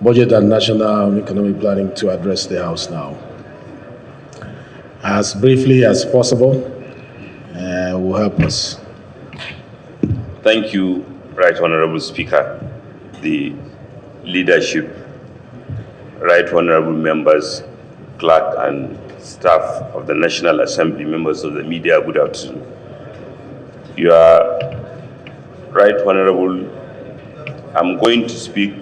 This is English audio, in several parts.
Budget and National Economic Planning to address the House now. As briefly as possible, will help us. Thank you, Right Honorable Speaker, the leadership, Right Honorable members, clerk and staff of the National Assembly, members of the media, good afternoon. You are Right Honorable. I'm going to speak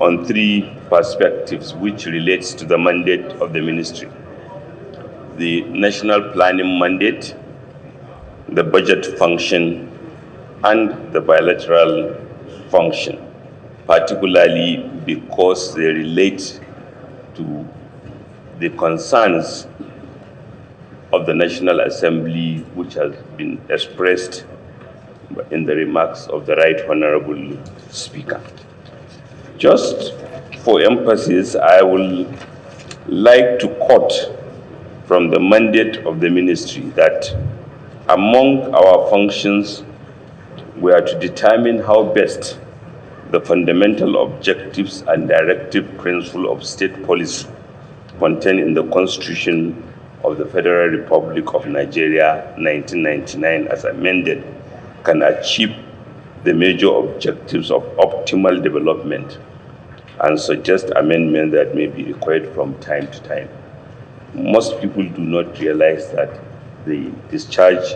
on three perspectives which relates to the mandate of the ministry: the national planning mandate, the budget function, and the bilateral function, particularly because they relate to the concerns of the National Assembly, which has been expressed in the remarks of the Right Honorable Speaker. Just for emphasis, I will like to quote from the mandate of the ministry that among our functions, we are to determine how best the fundamental objectives and directive principle of state policy contained in the Constitution of the Federal Republic of Nigeria, 1999, as amended, can achieve the major objectives of optimal development, and suggest amendment that may be required from time to time. Most people do not realize that the discharge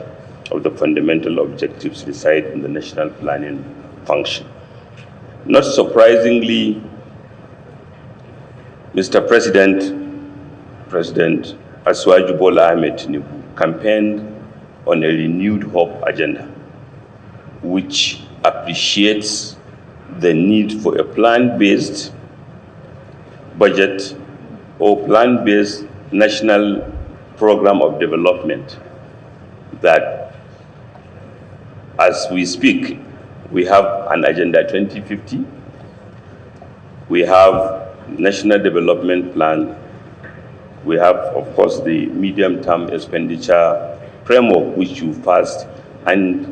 of the fundamental objectives reside in the national planning function. Not surprisingly, Mr. President Asiwaju Bola Ahmed Tinubu campaigned on a renewed hope agenda, which appreciates the need for a plan-based budget or plan-based national program of development that, as we speak, we have an Agenda 2050, we have National Development Plan, we have, of course, the medium-term expenditure framework, which you passed, and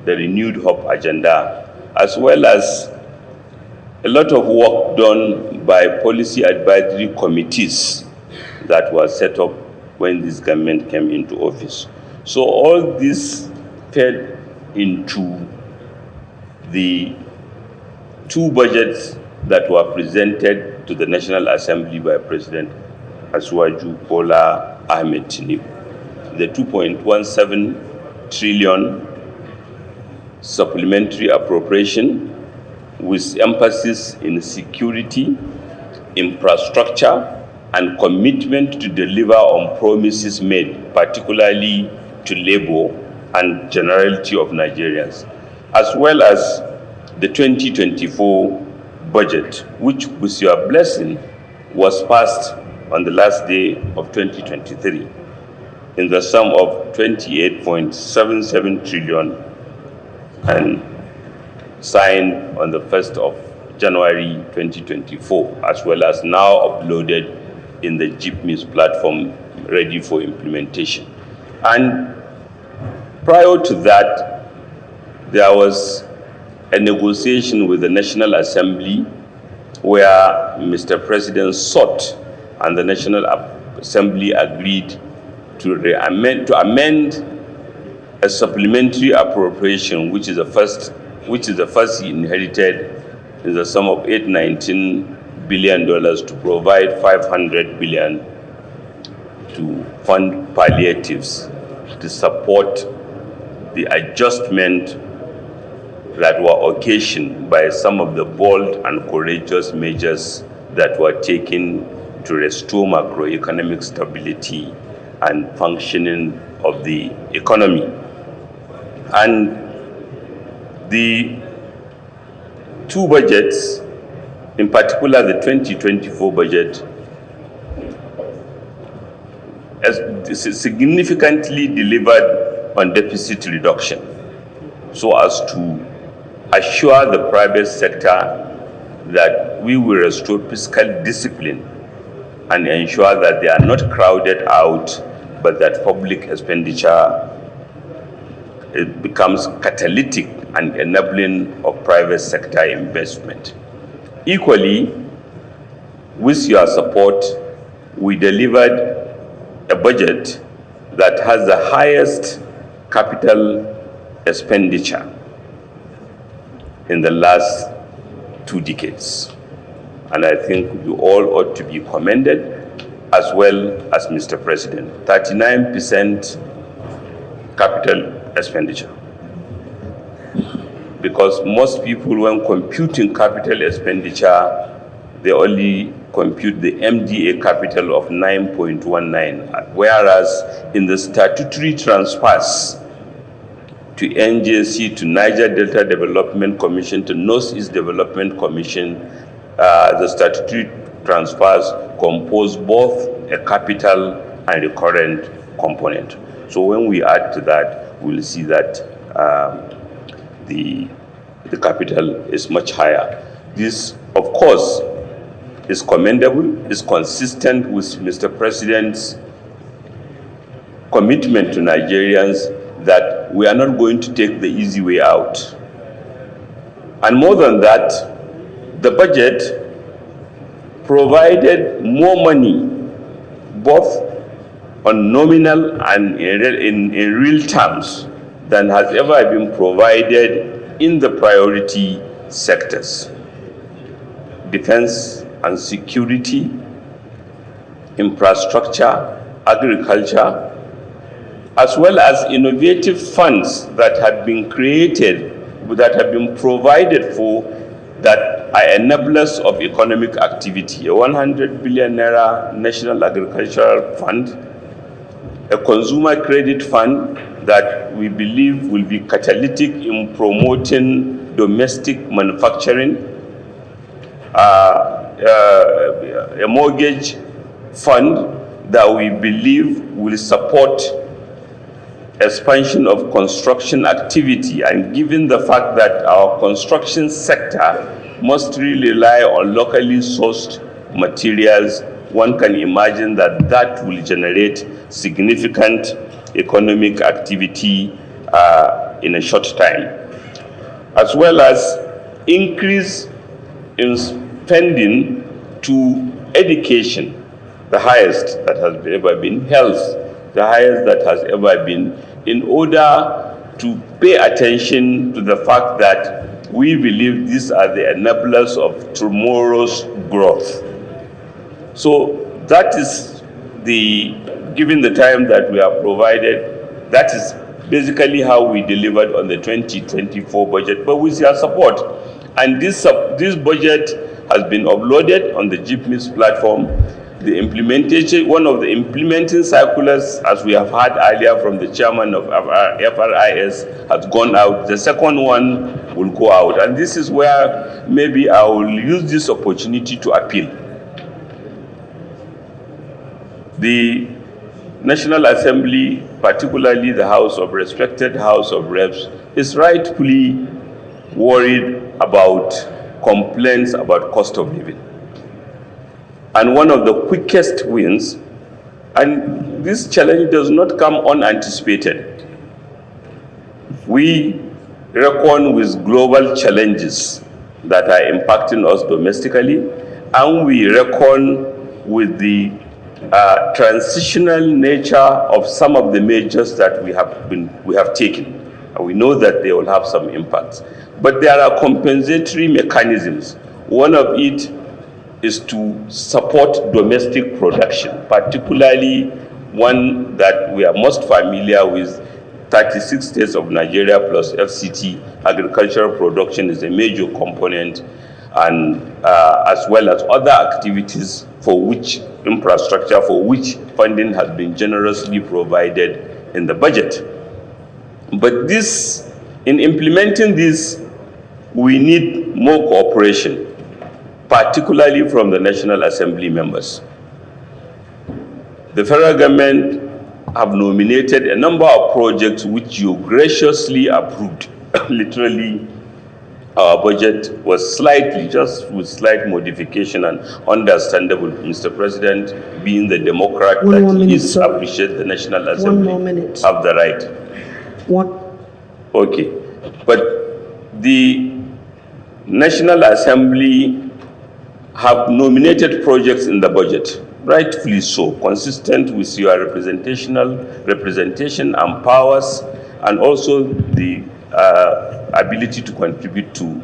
the renewed hope agenda, as well as a lot of work done by policy advisory committees that were set up when this government came into office. So all this fed into the two budgets that were presented to the National Assembly by President Asiwaju Bola Ahmed Tinubu. The 2.17 trillion supplementary appropriation with emphasis in security, infrastructure, and commitment to deliver on promises made, particularly to labor and generality of Nigerians, as well as the 2024 budget, which, with your blessing, was passed on the last day of 2023 in the sum of 28.77 trillion and signed on the 1st of January 2024, as well as now uploaded in the GIPMIS platform, ready for implementation. And prior to that, there was a negotiation with the National Assembly where Mr. President sought and the National Assembly agreed to amend a supplementary appropriation, which is the first he inherited, in the sum of $819 billion to provide $500 billion to fund palliatives to support the adjustment that were occasioned by some of the bold and courageous measures that were taken to restore macroeconomic stability and functioning of the economy. And the two budgets, in particular the 2024 budget, has significantly delivered on deficit reduction so as to assure the private sector that we will restore fiscal discipline and ensure that they are not crowded out, but that public expenditure it becomes catalytic and enabling of private sector investment. Equally, with your support, we delivered a budget that has the highest capital expenditure in the last 2 decades. And I think you all ought to be commended, as well as Mr. President. 39% capital expenditure. Because most people, when computing capital expenditure, they only compute the MDA capital of 9.19, whereas in the statutory transfers to NJC, to Niger Delta Development Commission, to Northeast Development Commission, the statutory transfers compose both a capital and a current component. So when we add to that, we'll see that the capital is much higher. This, of course, is commendable, is consistent with Mr. President's commitment to Nigerians that we are not going to take the easy way out. And more than that, the budget provided more money, both on nominal and in real terms, than has ever been provided in the priority sectors: defense and security, infrastructure, agriculture, as well as innovative funds that have been created, that have been provided for, that are enablers of economic activity. A 100 billion naira National Agricultural Fund, a consumer credit fund that we believe will be catalytic in promoting domestic manufacturing, a mortgage fund that we believe will support expansion of construction activity. And given the fact that our construction sector must really rely on locally sourced materials, one can imagine that that will generate significant economic activity in a short time, as well as increase in spending to education, the highest that has ever been, health, the highest that has ever been, in order to pay attention to the fact that we believe these are the enablers of tomorrow's growth. So that is given the time that we have provided, that is basically how we delivered on the 2024 budget, but with your support. And this budget has been uploaded on the GPMIS platform. The implementation, one of the implementing circulars, as we have heard earlier from the chairman of FRIS, has gone out. The second one will go out. And this is where maybe I will use this opportunity to appeal. The National Assembly, particularly the respected House of Reps, is rightfully worried about complaints about cost of living. And one of the quickest wins, and this challenge does not come unanticipated. We reckon with global challenges that are impacting us domestically, and we reckon with the transitional nature of some of the measures that we have taken. And we know that they will have some impacts. But there are compensatory mechanisms. One of it is to support domestic production, particularly one that we are most familiar with, 36 states of Nigeria plus FCT. Agricultural production is a major component, and as well as other activities for which infrastructure, for which funding has been generously provided in the budget. But this, in implementing this, we need more cooperation, particularly from the National Assembly members. The federal government have nominated a number of projects which you graciously approved. Literally, our budget was just with slight modification and understandable. Mr. President, being the Democrat appreciate the National Assembly, have the right. Okay, but the National Assembly have nominated projects in the budget, rightfully so, consistent with your representation and powers, and also the ability to contribute to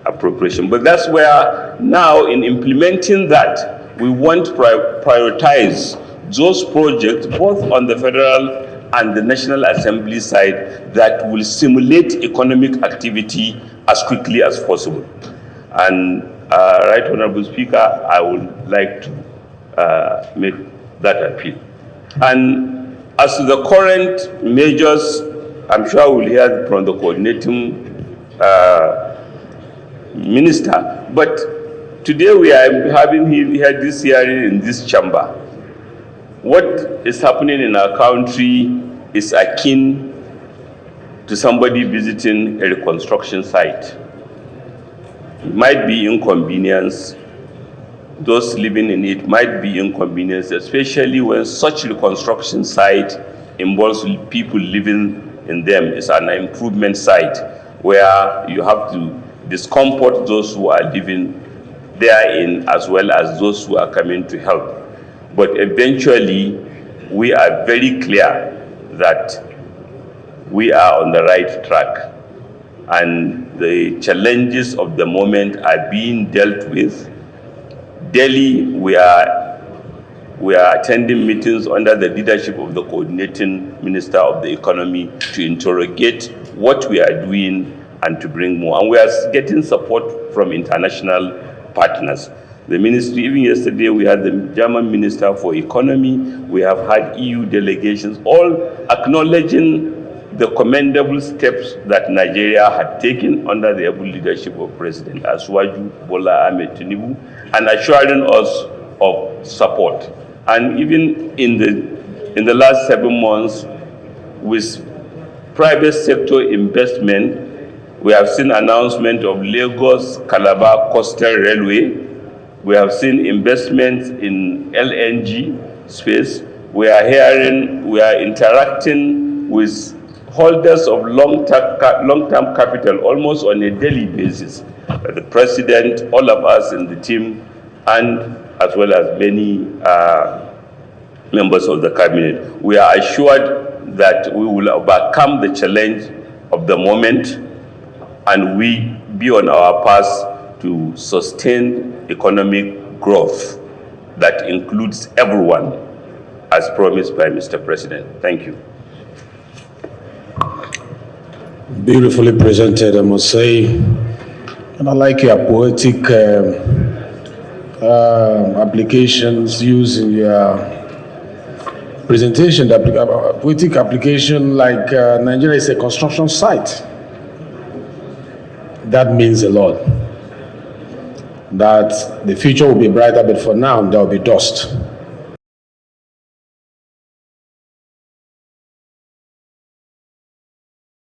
appropriation. But that's where now, in implementing that, we want to prioritize those projects both on the federal and the National Assembly side that will stimulate economic activity as quickly as possible. And Right Honorable Speaker, I would like to make that appeal. And as to the current measures, I'm sure we'll hear from the coordinating minister, but today we are having here this hearing in this chamber. What is happening in our country is akin to somebody visiting a reconstruction site. It might be inconvenience. Those living in it might be inconvenience, especially when such reconstruction site involves people living in them. It's an improvement site where you have to discomfort those who are living therein as well as those who are coming to help. But eventually, we are very clear that we are on the right track, and the challenges of the moment are being dealt with. Daily, we are attending meetings under the leadership of the coordinating minister of the economy to interrogate what we are doing and to bring more. And we are getting support from international partners. The ministry, even yesterday, we had the German Minister for Economy, we have had EU delegations, all acknowledging the commendable steps that Nigeria had taken under the able leadership of President Asuwaju Bola Ahmed Tinubu, and assuring us of support. And even in the last 7 months, with private sector investment, we have seen announcement of Lagos-Calabar Coastal Railway. We have seen investments in LNG space. We are interacting with holders of long-term capital almost on a daily basis. The president, all of us in the team, and as well as many members of the cabinet. We are assured that we will overcome the challenge of the moment, and we be on our path to sustain economic growth that includes everyone, as promised by Mr. President. Thank you. Beautifully presented, I must say. And I like your poetic applications used in your presentation. The poetic application, like Nigeria is a construction site. That means a lot. That the future will be brighter, but for now, there will be dust.